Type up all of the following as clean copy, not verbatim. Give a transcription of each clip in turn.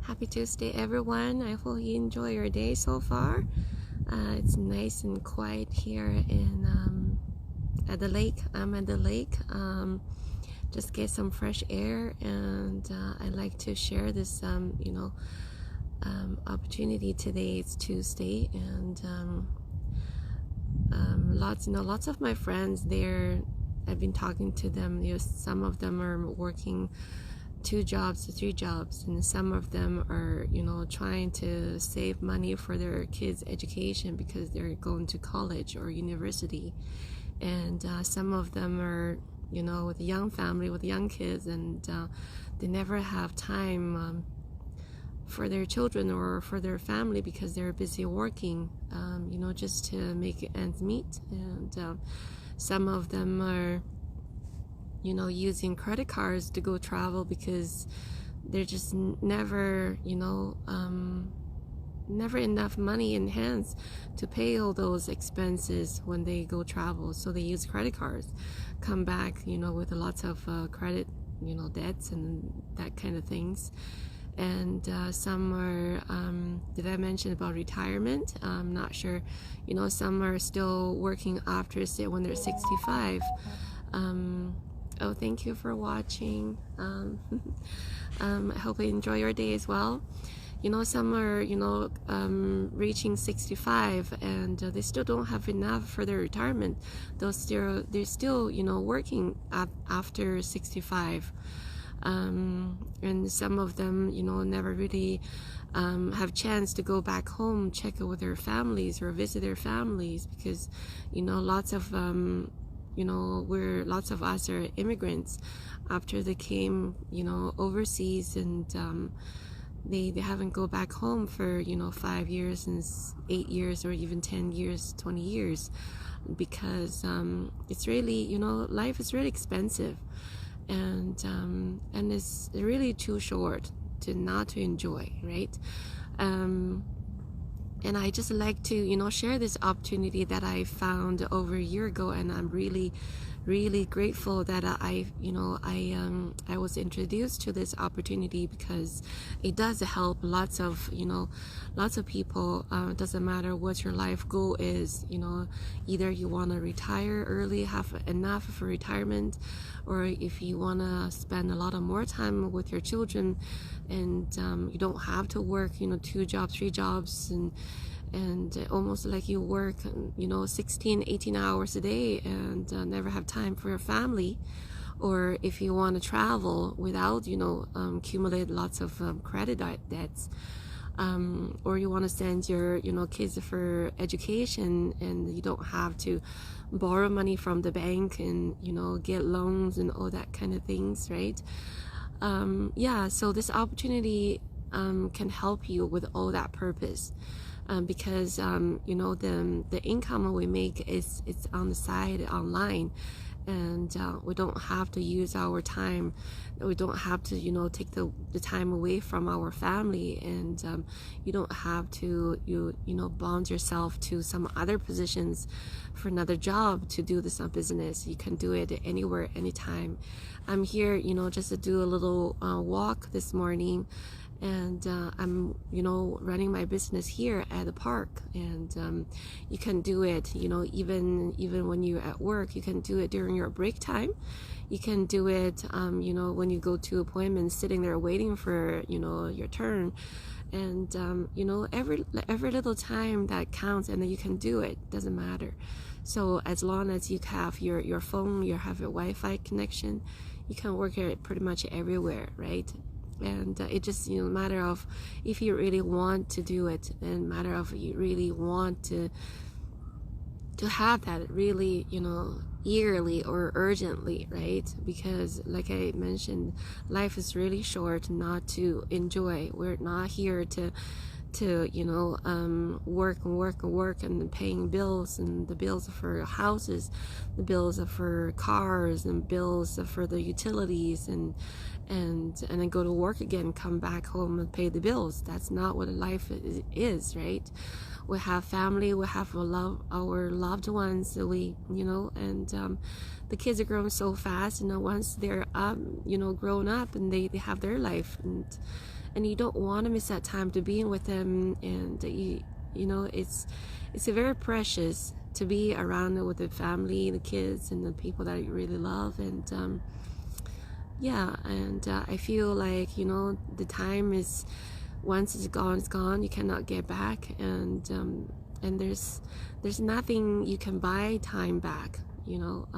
Happy Tuesday, everyone. I hope you enjoy your day so far. It's nice and quiet here at the lake. I'm at the lake. Just get some fresh air, and I like to share this, opportunity today. It's Tuesday, and lots of my friends there. I've been talking to them. Some of them are working 2 jobs to 3 jobs, and some of them are trying to save money for their kids' education because they're going to college or university, and some of them are with a young family with young kids, and they never have time for their children or for their family because they're busy working, just to make ends meet. And some of them are using credit cards to go travel because they're just never enough money in hands to pay all those expenses when they go travel, so they use credit cards, come back with lots of credit debts and that kind of things. And some are did I mention about retirement? I'm not sure. Some are still working after when they're 65. Oh, thank you for watching. I hope you enjoy your day as well. Some are reaching 65, and they still don't have enough for their retirement. They're still working after 65. And some of them never really have chance to go back home, check with their families or visit their families, because lots of us are immigrants after they came overseas, and they haven't go back home for 5 years and 8 years or even 10 years, 20 years, because it's really life is really expensive, and it's really too short to not to enjoy, right? And I just like to share this opportunity that I found over a year ago, and I'm really grateful that I was introduced to this opportunity, because it does help lots of people. Doesn't matter what your life goal is, either you want to retire early, have enough for retirement, or if you want to spend a lot of more time with your children, and you don't have to work 2 jobs, 3 jobs, and almost like you work 16-18 hours a day, and never have time for your family. Or if you want to travel without accumulate lots of credit debts, or you want to send your kids for education, and you don't have to borrow money from the bank and get loans and all that kind of things, right? So this opportunity can help you with all that purpose, because the income we make it's on the side online, and we don't have to use our time. We don't have to take the time away from our family, and you don't have to bond yourself to some other positions for another job to do this business. You can do it anywhere, anytime. I'm here just to do a little walk this morning, and I'm running my business here at the park, and you can do it even when you're at work. You can do it during your break time. You can do it when you go to appointments, sitting there waiting for your turn, and every little time that counts, and then you can do it. Doesn't matter. So as long as you have your phone, you have a Wi-Fi connection, you can work it pretty much everywhere, right? And it just matter of if you really want to do it, and matter of you really want to have that really yearly or urgently, right? Because like I mentioned, life is really short not to enjoy. We're not here to work and paying bills, and the bills for houses, the bills for cars, and bills for the utilities, and then go to work again, come back home and pay the bills. That's not what life is, right? We have family, we have our loved ones that and the kids are growing so fast, once they're grown up, and they have their life, and you don't want to miss that time to being with them. And you know, it's very precious to be around with the family, the kids, and the people that you really love. And yeah, and I feel like, you know, the time is, once it's gone, you cannot get back. And there's nothing you can buy time back, you know.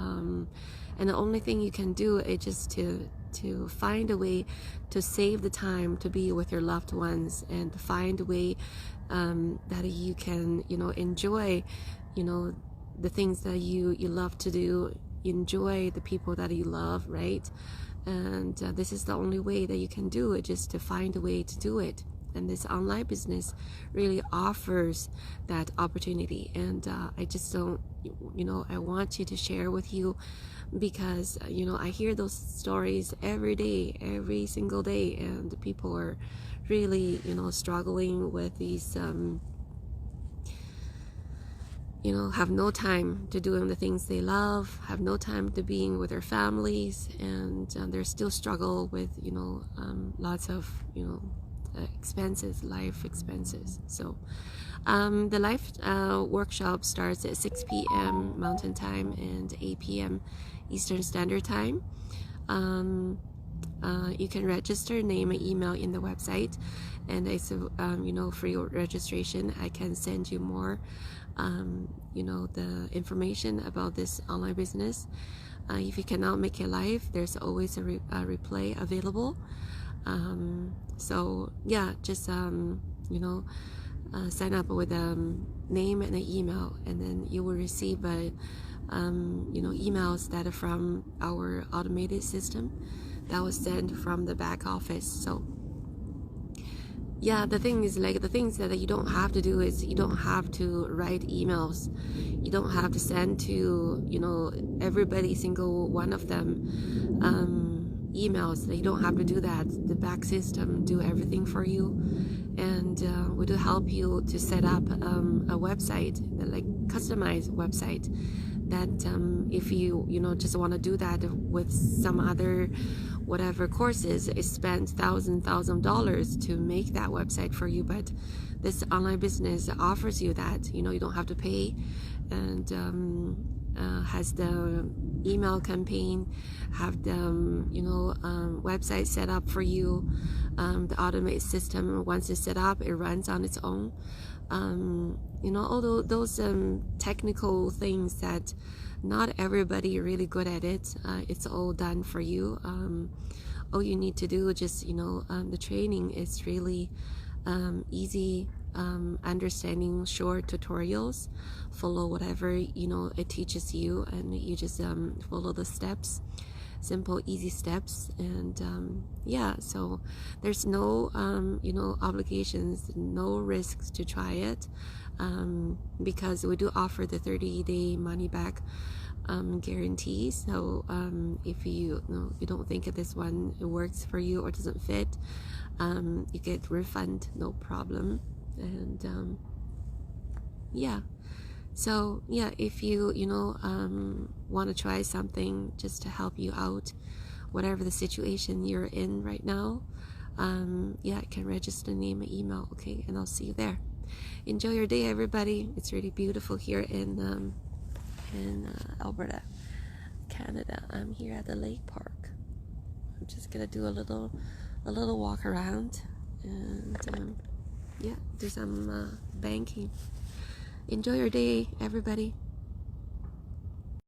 And the only thing you can do is just to find a way to save the time to be with your loved ones, and to find a way that you can, you know, enjoy, you know, the things that you love to do, enjoy the people that you love, right? And this is the only way that you can do it, just to find a way to do it. And this online business really offers that opportunity. And I just don't, you know, I want you to share with you, because you know, I hear those stories every day, every single day, and people are really, you know, struggling with these you know, have no time to doing the things they love, have no time to being with their families, and they're still struggle with, you know, lots of, you know, expenses, life expenses. So the life workshop starts at 6 p.m. Mountain Time and 8 p.m. Eastern Standard Time. You can register, name and email in the website, and it's you know, free registration. I can send you more you know, the information about this online business. If you cannot make it live, there's always a replay available. So yeah, just you know, sign up with a name and an email, and then you will receive a you know, emails that are from our automated system that was sent from the back office. So yeah, the thing is, like, the things that you don't have to do is, you don't have to write emails, you don't have to send to, you know, everybody single one of them emails. You don't have to do that. The back system do everything for you, and we do help you to set up a website, like customized website, that if you know, just want to do that with some other whatever courses, it spends thousands of dollars to make that website for you. But this online business offers you that, you know, you don't have to pay, and has the email campaign, have the you know, website set up for you. The automated system, once it's set up, it runs on its own. You know, all those technical things that not everybody really good at it, it's all done for you. All you need to do, just, you know, the training is really easy, understanding, short tutorials, follow whatever, you know, it teaches you, and you just follow the steps, simple easy steps. And yeah, so there's no you know, obligations, no risks to try it, because we do offer the 30-day money back guarantee. So if you know, you don't think that this one works for you or doesn't fit, you get refund, no problem. And yeah, so yeah, if you know, want to try something just to help you out, whatever the situation you're in right now, yeah, I can register, name and email. Okay, and I'll see you there. Enjoy your day, everybody. It's really beautiful here in Alberta, Canada. I'm here at the lake park. I'm just gonna do a little walk around, and yeah, do some banking. Enjoy your day, everybody.